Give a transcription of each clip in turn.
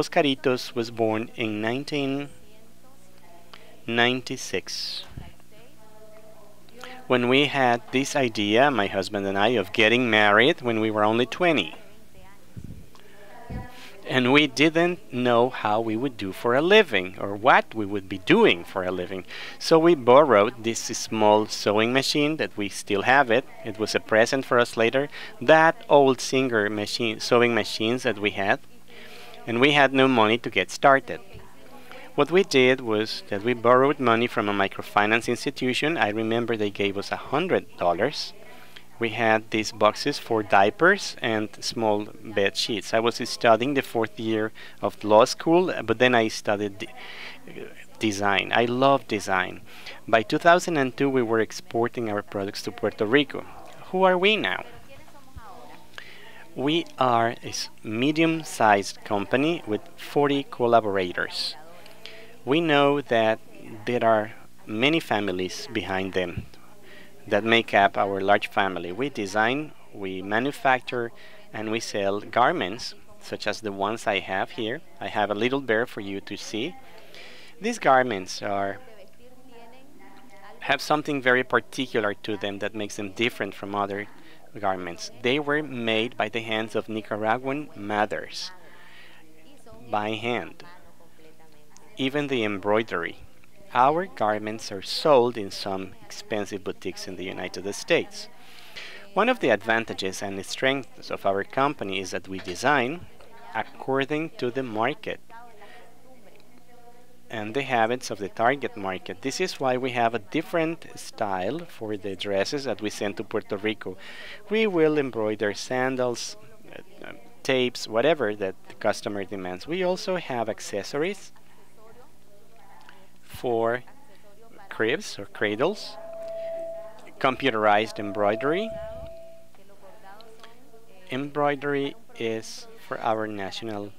Oscaritos was born in 1996. When we had this idea, my husband and I, of getting married when we were only 20. And we didn't know how we would do for a living or what we would be doing for a living. So we borrowed this small sewing machine that we still have it. It was a present for us later. That old Singer machine, sewing machines that we had. And we had no money to get started. What we did was that we borrowed money from a microfinance institution. I remember they gave us $100. We had these boxes for diapers and small bed sheets. I was studying the 4th year of law school, but then I studied design. I love design. By 2002, we were exporting our products to Puerto Rico. Who are we now? We are a medium-sized company with 40 collaborators. We know that there are many families behind them that make up our large family. We design, we manufacture, and we sell garments, such as the ones I have here. I have a little bear for you to see. These garments have something very particular to them that makes them different from other garments. They were made by the hands of Nicaraguan mothers, by hand. Even the embroidery. Our garments are sold in some expensive boutiques in the United States. One of the advantages and the strengths of our company is that we design according to the market and the habits of the target market. This is why we have a different style for the dresses that we send to Puerto Rico. We will embroider sandals, tapes, whatever that the customer demands. We also have accessories for cribs or cradles, computerized embroidery. Embroidery is for our national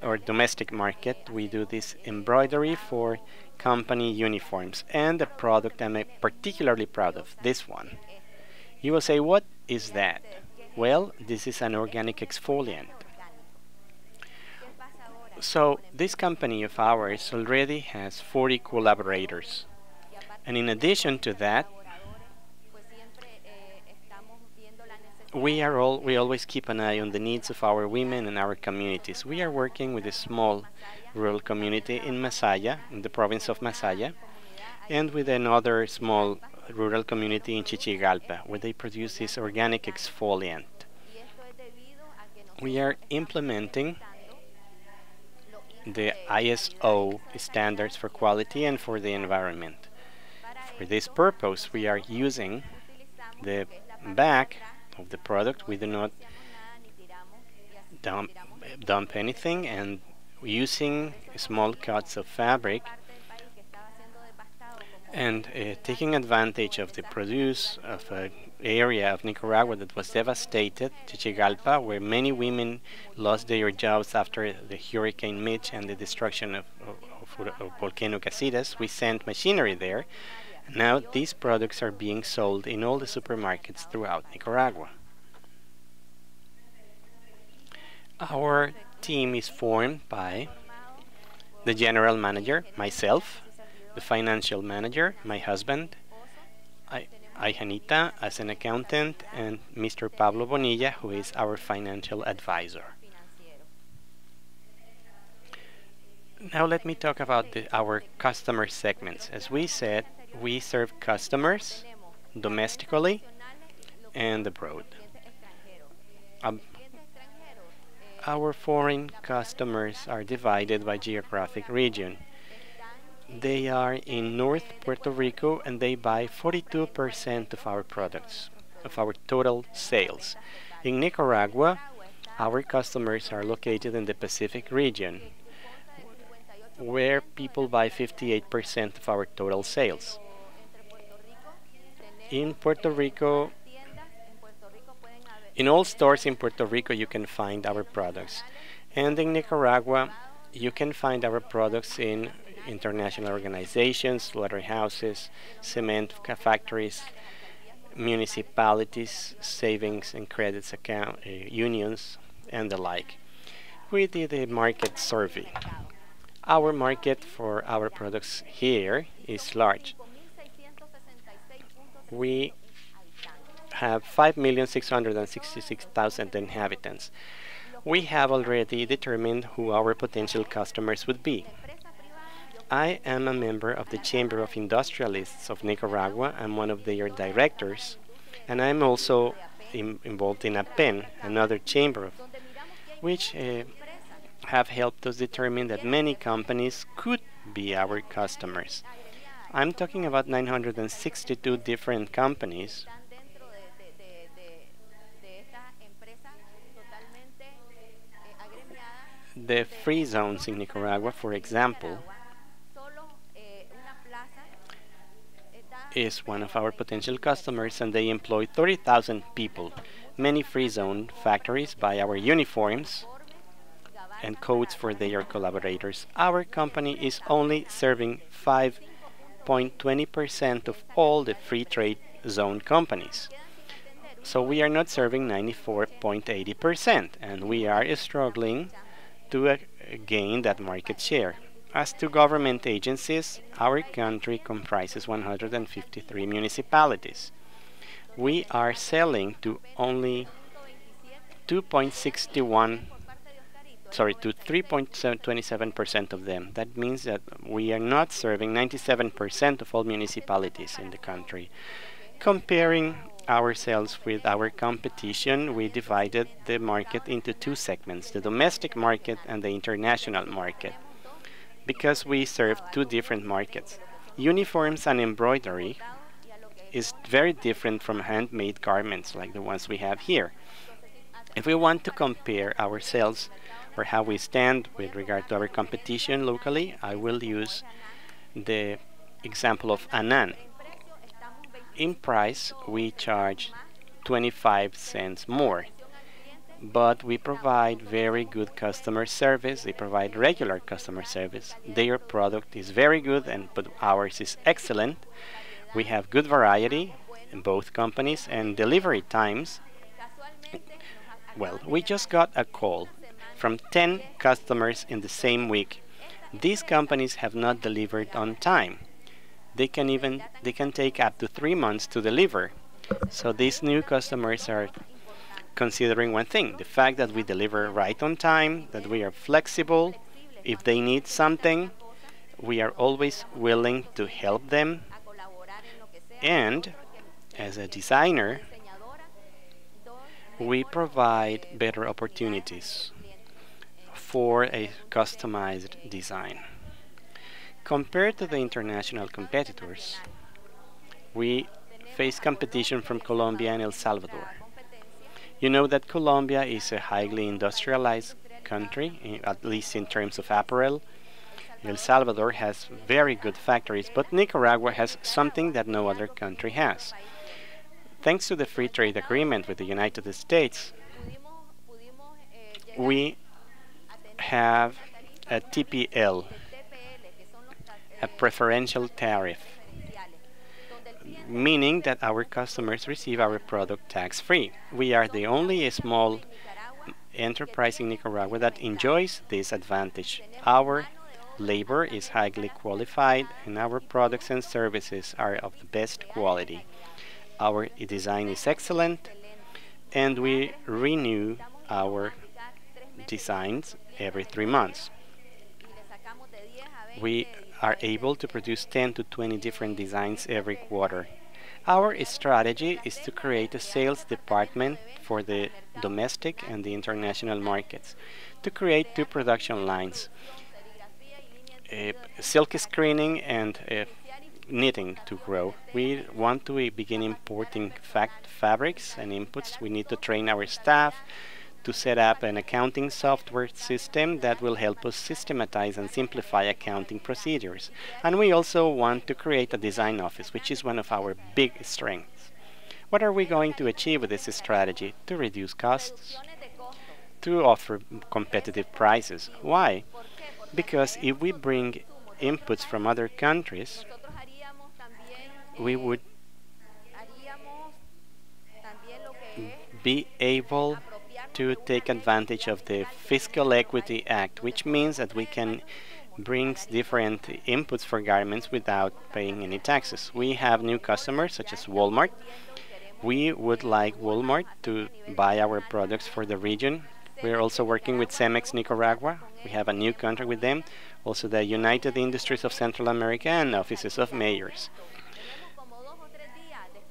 or domestic market. We do this embroidery for company uniforms, and the product I'm particularly proud of, this one. You will say, what is that? Well, this is an organic exfoliant. So this company of ours already has 40 collaborators. And in addition to that, we always keep an eye on the needs of our women and our communities. We are working with a small rural community in Masaya, in the province of Masaya, and with another small rural community in Chichigalpa, where they produce this organic exfoliant. We are implementing the ISO standards for quality and for the environment. For this purpose, we are using the back of the product. We do not dump anything, and using small cuts of fabric and taking advantage of the produce of an area of Nicaragua that was devastated, Chichigalpa, where many women lost their jobs after the Hurricane Mitch and the destruction of Volcano Casitas. We sent machinery there. Now these products are being sold in all the supermarkets throughout Nicaragua. Our team is formed by the general manager, myself, the financial manager, my husband, Janita as an accountant, and Mr. Pablo Bonilla, who is our financial advisor. Now let me talk about our customer segments. As we said, we serve customers domestically and abroad. Our foreign customers are divided by geographic region. They are in North Puerto Rico, and they buy 42% of our products, of our total sales. In Nicaragua, our customers are located in the Pacific region, where people buy 58% of our total sales. In Puerto Rico, in all stores in Puerto Rico, you can find our products. And in Nicaragua, you can find our products in international organizations, slaughterhouses, cement factories, municipalities, savings and credits account unions, and the like. We did a market survey. Our market for our products here is large. We have 5,666,000 inhabitants. We have already determined who our potential customers would be. I am a member of the Chamber of Industrialists of Nicaragua. I'm one of their directors, and I'm also involved in APEN, another chamber, which have helped us determine that many companies could be our customers. I'm talking about 962 different companies. The free zones in Nicaragua, for example, is one of our potential customers, and they employ 30,000 people. Many free zone factories buy our uniforms and coats for their collaborators. Our company is only serving 5.20% of all the free trade zone companies. So we are not serving 94.80%, and we are struggling to gain that market share. As to government agencies, our country comprises 153 municipalities. We are selling to only 3.27% of them. That means that we are not serving 97% of all municipalities in the country. Comparing ourselves with our competition, we divided the market into two segments, the domestic market and the international market, because we serve two different markets. Uniforms and embroidery is very different from handmade garments like the ones we have here. If we want to compare ourselves or how we stand with regard to our competition locally, I will use the example of Anan. In price, we charge 25 cents more, but we provide very good customer service. They provide regular customer service. Their product is very good, but ours is excellent. We have good variety in both companies, and delivery times. Well, we just got a call from 10 customers in the same week. These companies have not delivered on time. They can take up to 3 months to deliver. So these new customers are considering one thing, the fact that we deliver right on time, that we are flexible. If they need something, we are always willing to help them. And as a designer, we provide better opportunities for a customized design. Compared to the international competitors, we face competition from Colombia and El Salvador. You know that Colombia is a highly industrialized country, at least in terms of apparel. El Salvador has very good factories, but Nicaragua has something that no other country has. Thanks to the free trade agreement with the United States, we have a TPL, a preferential tariff, meaning that our customers receive our product tax-free. We are the only small enterprise in Nicaragua that enjoys this advantage. Our labor is highly qualified, and our products and services are of the best quality. Our design is excellent, and we renew our designs every 3 months. We are able to produce 10 to 20 different designs every quarter. Our strategy is to create a sales department for the domestic and the international markets, to create 2 production lines, silk screening and knitting to grow. We want to begin importing fabrics and inputs. We need to train our staff to set up an accounting software system that will help us systematize and simplify accounting procedures. And we also want to create a design office, which is one of our big strengths. What are we going to achieve with this strategy? To reduce costs, to offer competitive prices. Why? Because if we bring inputs from other countries, we would be able to take advantage of the Fiscal Equity Act, which means that we can bring different inputs for garments without paying any taxes. We have new customers such as Walmart. We would like Walmart to buy our products for the region. We're also working with Cemex Nicaragua. We have a new contract with them. Also the United Industries of Central America and offices of mayors.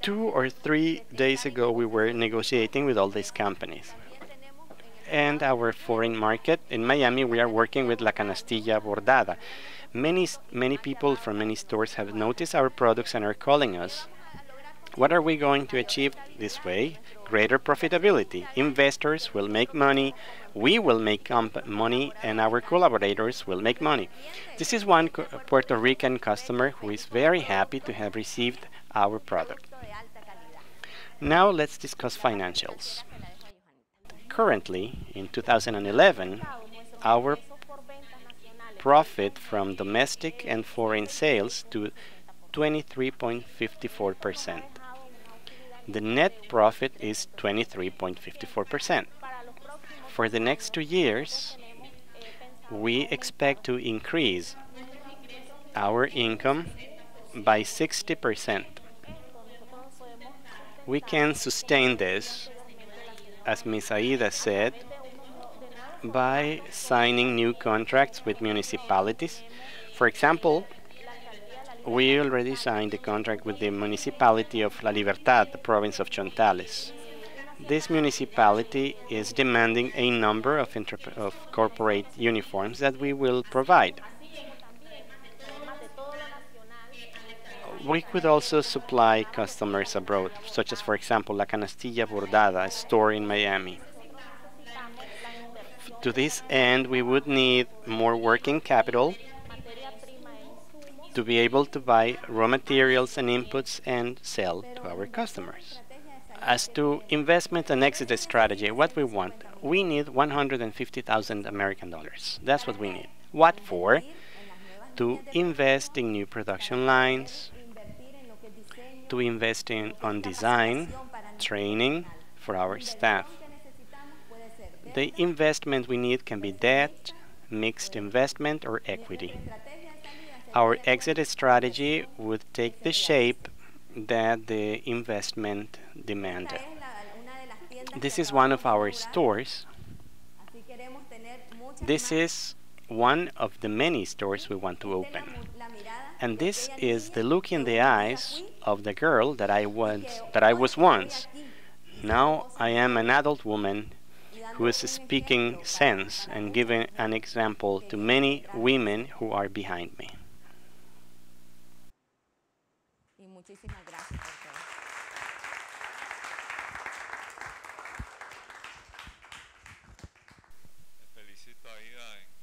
2 or 3 days ago, we were negotiating with all these companies. And our foreign market in Miami, we are working with La Canastilla Bordada. Many people from many stores have noticed our products and are calling us. What are we going to achieve this way? Greater profitability. Investors will make money, we will make money, and our collaborators will make money. This is one Puerto Rican customer who is very happy to have received our product. Now let's discuss financials. Currently, in 2011, our profit from domestic and foreign sales to 23.54%. The net profit is 23.54%. For the next 2 years, we expect to increase our income by 60%. We can sustain this, as Ms. Aida said, by signing new contracts with municipalities. For example, we already signed a contract with the municipality of La Libertad, the province of Chontales. This municipality is demanding a number of corporate uniforms that we will provide. We could also supply customers abroad, such as, for example, La Canastilla Bordada, a store in Miami. To this end, we would need more working capital to be able to buy raw materials and inputs and sell to our customers. As to investment and exit strategy, what we want, we need 150,000 American dollars. That's what we need. What for? To invest in new production lines, to invest on design, training for our staff. The investment we need can be debt, mixed investment, or equity. Our exit strategy would take the shape that the investment demanded. This is one of our stores. This is one of the many stores we want to open. And this is the look in the eyes of the girl that I was once. Now I am an adult woman who is speaking sense and giving an example to many women who are behind me.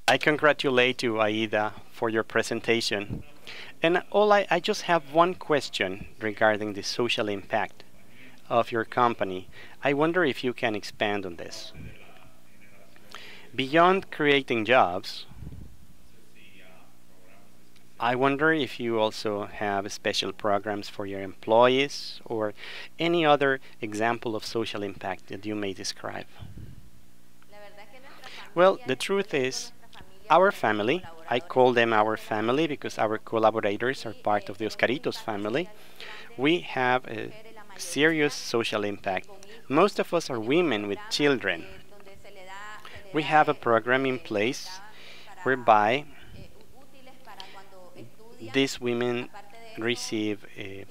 I congratulate you, Aida, for your presentation. And I just have one question regarding the social impact of your company. I wonder if you can expand on this. Beyond creating jobs, I wonder if you also have special programs for your employees or any other example of social impact that you may describe. Well, the truth is, our family, I call them our family because our collaborators are part of the Oscarito's family. We have a serious social impact. Most of us are women with children. We have a program in place whereby these women receive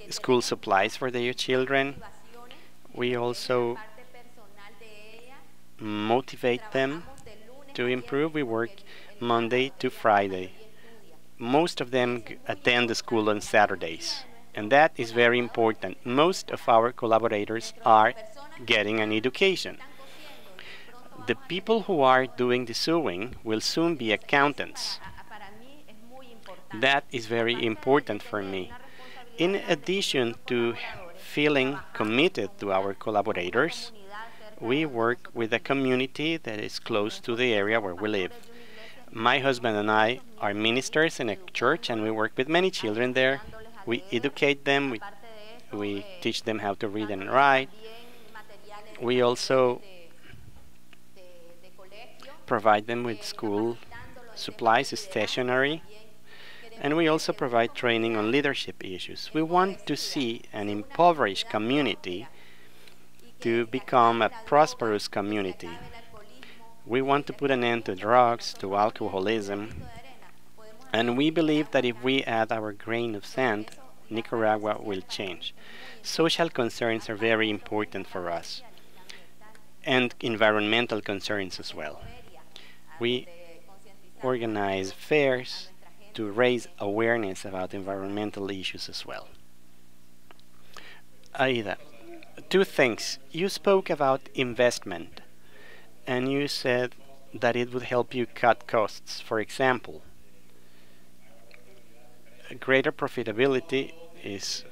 school supplies for their children. We also motivate them to improve. We work Monday to Friday. Most of them attend the school on Saturdays, and that is very important. Most of our collaborators are getting an education. The people who are doing the sewing will soon be accountants. That is very important for me. In addition to feeling committed to our collaborators, we work with a community that is close to the area where we live. My husband and I are ministers in a church, and we work with many children there. We educate them, we teach them how to read and write. We also provide them with school supplies, stationery, and we also provide training on leadership issues. We want to see an impoverished community to become a prosperous community. We want to put an end to drugs, to alcoholism, and we believe that if we add our grain of sand, Nicaragua will change. Social concerns are very important for us, and environmental concerns as well. We organize fairs to raise awareness about environmental issues as well. Aida, two things. You spoke about investment, and you said that it would help you cut costs. For example, greater profitability is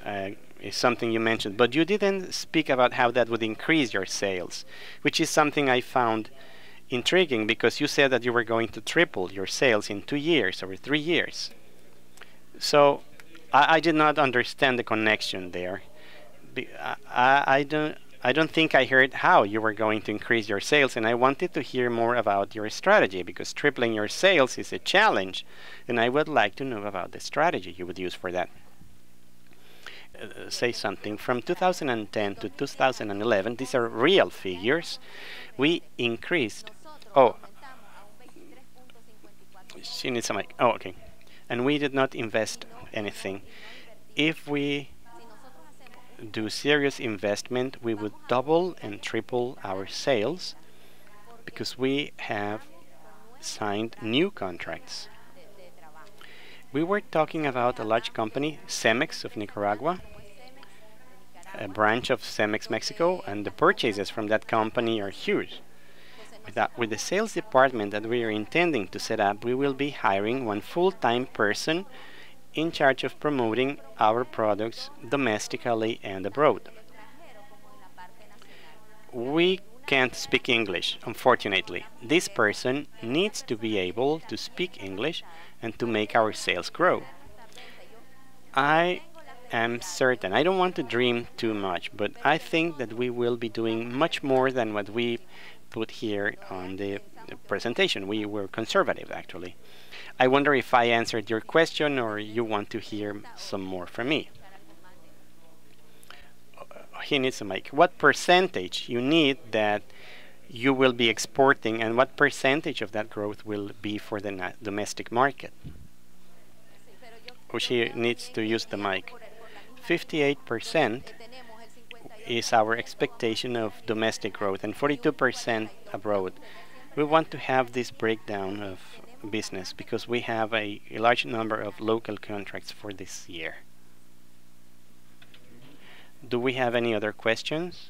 something you mentioned, but you didn't speak about how that would increase your sales, which is something I found intriguing, because you said that you were going to triple your sales in 2 years or 3 years. So I did not understand the connection there. I don't think I heard how you were going to increase your sales, and I wanted to hear more about your strategy, because tripling your sales is a challenge, and I would like to know about the strategy you would use for that. Say something. From 2010 to 2011, these are real figures, we increased. Oh, she needs a mic. Oh, okay. And we did not invest anything. If we do serious investment, we would double and triple our sales, because we have signed new contracts. We were talking about a large company, Cemex of Nicaragua, a branch of Cemex Mexico, and the purchases from that company are huge. With the sales department that we are intending to set up, we will be hiring one full-time person in charge of promoting our products domestically and abroad. We can't speak English, unfortunately. This person needs to be able to speak English and to make our sales grow. I am certain, I don't want to dream too much, but I think that we will be doing much more than what we put here on the presentation. We were conservative, actually. I wonder if I answered your question, or you want to hear some more from me. He needs a mic. What percentage you need that you will be exporting, and what percentage of that growth will be for the domestic market? Oh, she needs to use the mic. 58% is our expectation of domestic growth, and 42% abroad. We want to have this breakdown of business, because we have a large number of local contracts for this year. Do we have any other questions?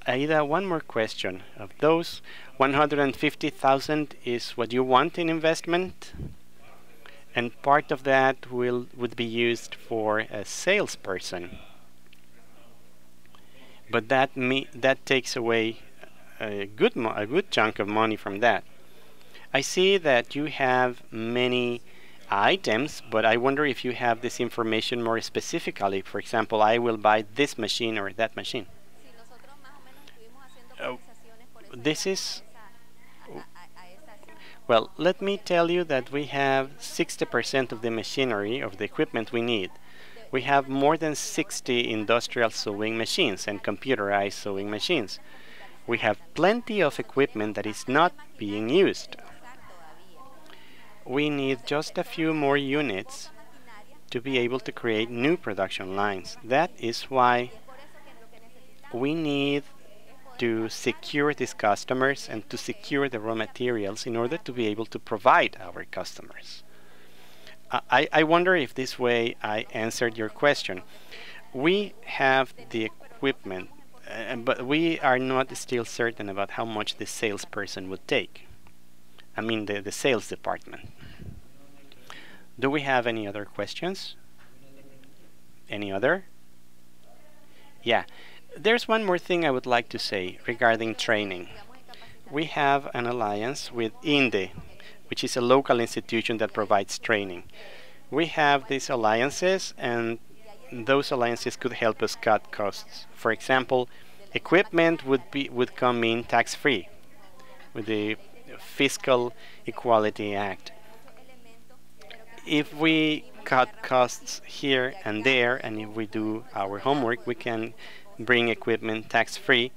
Aida, one more question. Of those, 150,000 is what you want in investment, and part of that would be used for a salesperson. But that takes away a good chunk of money from that. I see that you have many items, but I wonder if you have this information more specifically. For example, I will buy this machine or that machine. This is... Well, let me tell you that we have 60% of the machinery, of the equipment we need. We have more than 60 industrial sewing machines and computerized sewing machines. We have plenty of equipment that is not being used. We need just a few more units to be able to create new production lines. That is why we need to secure these customers and to secure the raw materials in order to be able to provide our customers. I wonder if this way I answered your question. We have the equipment, but we are not still certain about how much the salesperson would take. I mean the sales department. Do we have any other questions? Any other? Yeah. There's one more thing I would like to say regarding training. We have an alliance with INDE, which is a local institution that provides training. We have these alliances, and those alliances could help us cut costs. For example, equipment would come in tax-free. with the Fiscal Equality Act. If we cut costs here and there, and if we do our homework, we can bring equipment tax-free,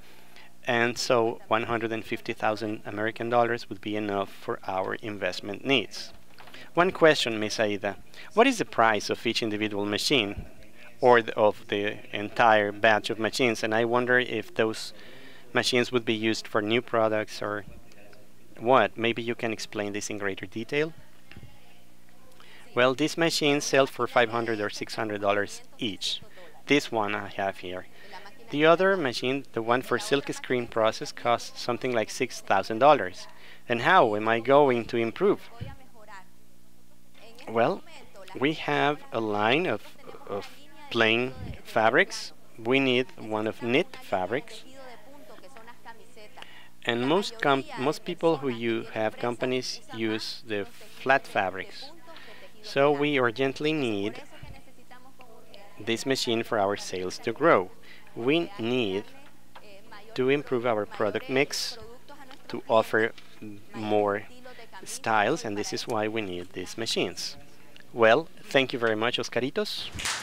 and so 150,000 American dollars would be enough for our investment needs. One question, Miss Aida. What is the price of each individual machine, or of the entire batch of machines? And I wonder if those machines would be used for new products or what? Maybe you can explain this in greater detail. Well, these machines sell for $500 or $600 each. This one I have here. The other machine, the one for silk screen process, costs something like $6,000. And how am I going to improve? Well, we have a line of plain fabrics. We need one of knit fabrics. And most people who have companies use the flat fabrics. So we urgently need this machine for our sales to grow. We need to improve our product mix to offer more styles, and this is why we need these machines. Well, thank you very much, Oscaritos.